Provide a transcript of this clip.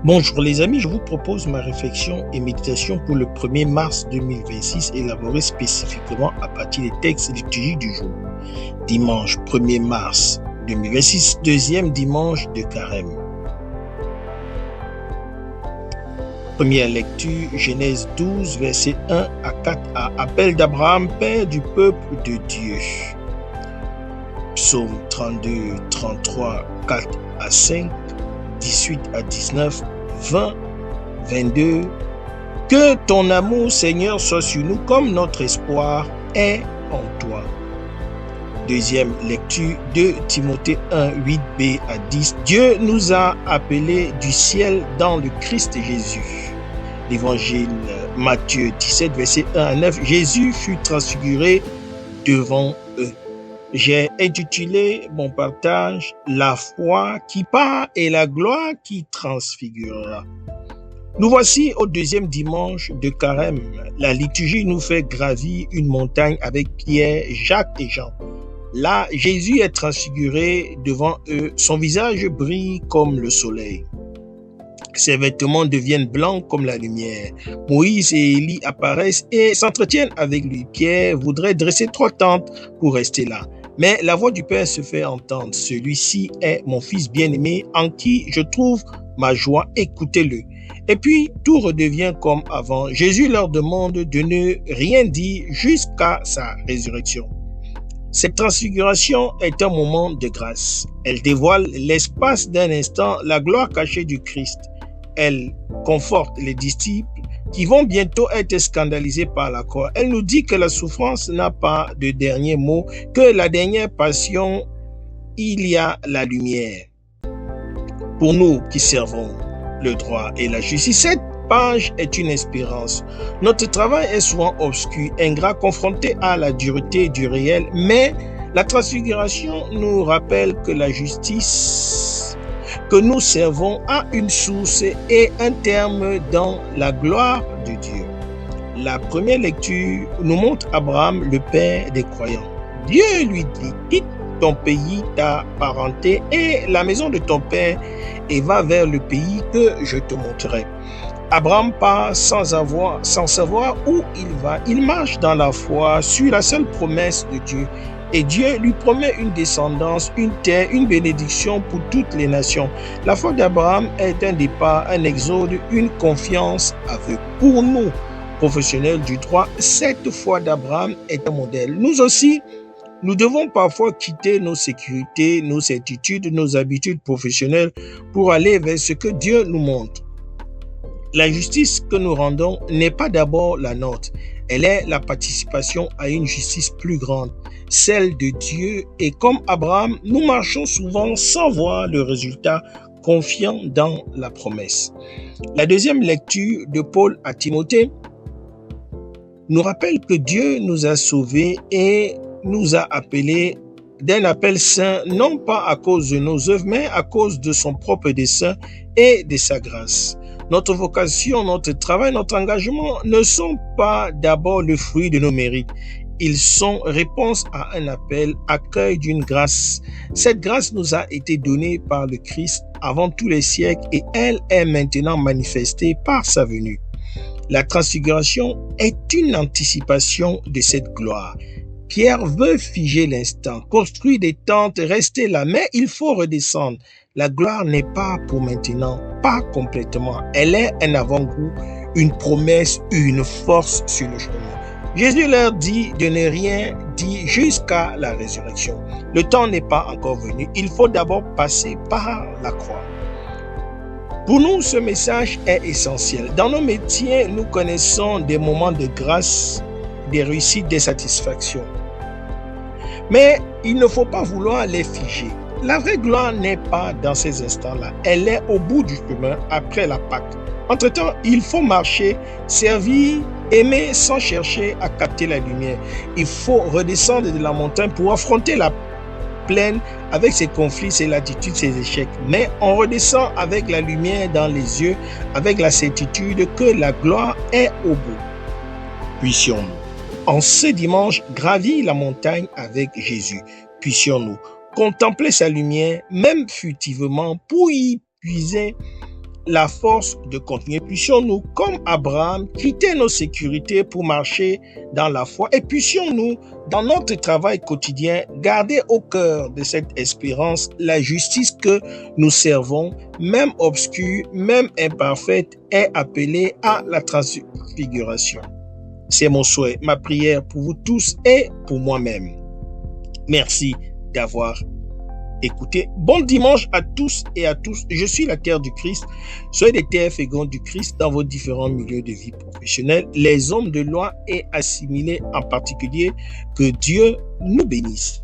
Bonjour les amis, je vous propose ma réflexion et méditation pour le 1er mars 2026, élaborée spécifiquement à partir des textes liturgiques du jour. Dimanche 1er mars 2026, deuxième dimanche de Carême. Première lecture, Genèse 12, versets 1 à 4a. Appel d'Abraham, père du peuple de Dieu. Psaume 32, 33, 4 à 5, 18 à 19, 20, 22. Que ton amour, Seigneur, soit sur nous comme notre espoir est en toi. Deuxième lecture, 2 Timothée 1, 8b à 10. Dieu nous a appelés du ciel dans le Christ Jésus. L'évangile Matthieu 17, verset 1 à 9. Jésus fut transfiguré devant eux. J'ai intitulé mon partage « La foi qui part et la gloire qui transfigurera ». Nous voici au deuxième dimanche de Carême. La liturgie nous fait gravir une montagne avec Pierre, Jacques et Jean. Là, Jésus est transfiguré devant eux. Son visage brille comme le soleil. Ses vêtements deviennent blancs comme la lumière. Moïse et Élie apparaissent et s'entretiennent avec lui. Pierre voudrait dresser 3 tentes pour rester là. Mais la voix du Père se fait entendre. Celui-ci est mon fils bien-aimé en qui je trouve ma joie. Écoutez-le. Et puis, tout redevient comme avant. Jésus leur demande de ne rien dire jusqu'à sa résurrection. Cette transfiguration est un moment de grâce. Elle dévoile l'espace d'un instant la gloire cachée du Christ. Elle conforte les disciples qui vont bientôt être scandalisés par la croix. Elle nous dit que la souffrance n'a pas de dernier mot, que la dernière passion, il y a la lumière. Pour nous qui servons le droit et la justice, cette page est une espérance. Notre travail est souvent obscur, ingrat, confronté à la dureté du réel, mais la transfiguration nous rappelle que la justice que nous servons a une source et un terme dans la gloire de Dieu. La première lecture nous montre Abraham, le père des croyants. Dieu lui dit, quitte ton pays, ta parenté et la maison de ton père et va vers le pays que je te montrerai. Abraham part sans savoir où il va. Il marche dans la foi sur la seule promesse de Dieu. Et Dieu lui promet une descendance, une terre, une bénédiction pour toutes les nations. La foi d'Abraham est un départ, un exode, une confiance aveugle. Pour nous, professionnels du droit, cette foi d'Abraham est un modèle. Nous aussi, nous devons parfois quitter nos sécurités, nos certitudes, nos habitudes professionnelles pour aller vers ce que Dieu nous montre. La justice que nous rendons n'est pas d'abord la nôtre. Elle est la participation à une justice plus grande, celle de Dieu. Et comme Abraham, nous marchons souvent sans voir le résultat, confiants dans la promesse. La deuxième lecture de Paul à Timothée nous rappelle que Dieu nous a sauvés et nous a appelés d'un appel saint, non pas à cause de nos œuvres, mais à cause de son propre dessein et de sa grâce. Notre vocation, notre travail, notre engagement ne sont pas d'abord le fruit de nos mérites. Ils sont réponse à un appel, accueil d'une grâce. Cette grâce nous a été donnée par le Christ avant tous les siècles et elle est maintenant manifestée par sa venue. La transfiguration est une anticipation de cette gloire. Pierre veut figer l'instant, construire des tentes, rester là, mais il faut redescendre. La gloire n'est pas pour maintenant, pas complètement. Elle est un avant-goût, une promesse, une force sur le chemin. Jésus leur dit de ne rien dire jusqu'à la résurrection. Le temps n'est pas encore venu. Il faut d'abord passer par la croix. Pour nous, ce message est essentiel. Dans nos métiers, nous connaissons des moments de grâce, des réussites, des satisfactions. Mais il ne faut pas vouloir les figer. La vraie gloire n'est pas dans ces instants-là. Elle est au bout du chemin, après la Pâque. Entre-temps, il faut marcher, servir, aimer sans chercher à capter la lumière. Il faut redescendre de la montagne pour affronter la plaine avec ses conflits, ses latitudes, ses échecs. Mais on redescend avec la lumière dans les yeux, avec la certitude que la gloire est au bout. Puissions-nous, en ce dimanche, gravir la montagne avec Jésus. Puissions-nous contempler sa lumière, même furtivement, pour y puiser la force de continuer. Puissions-nous, comme Abraham, quitter nos sécurités pour marcher dans la foi et puissions-nous, dans notre travail quotidien, garder au cœur de cette espérance la justice que nous servons, même obscure, même imparfaite, est appelée à la transfiguration. C'est mon souhait, ma prière pour vous tous et pour moi-même. Merci d'avoir écoutez, bon dimanche à tous et à tous. Je suis la terre du Christ. Soyez des terres fécondes du Christ dans vos différents milieux de vie professionnelle. Les hommes de loi et assimilés en particulier. Que Dieu nous bénisse.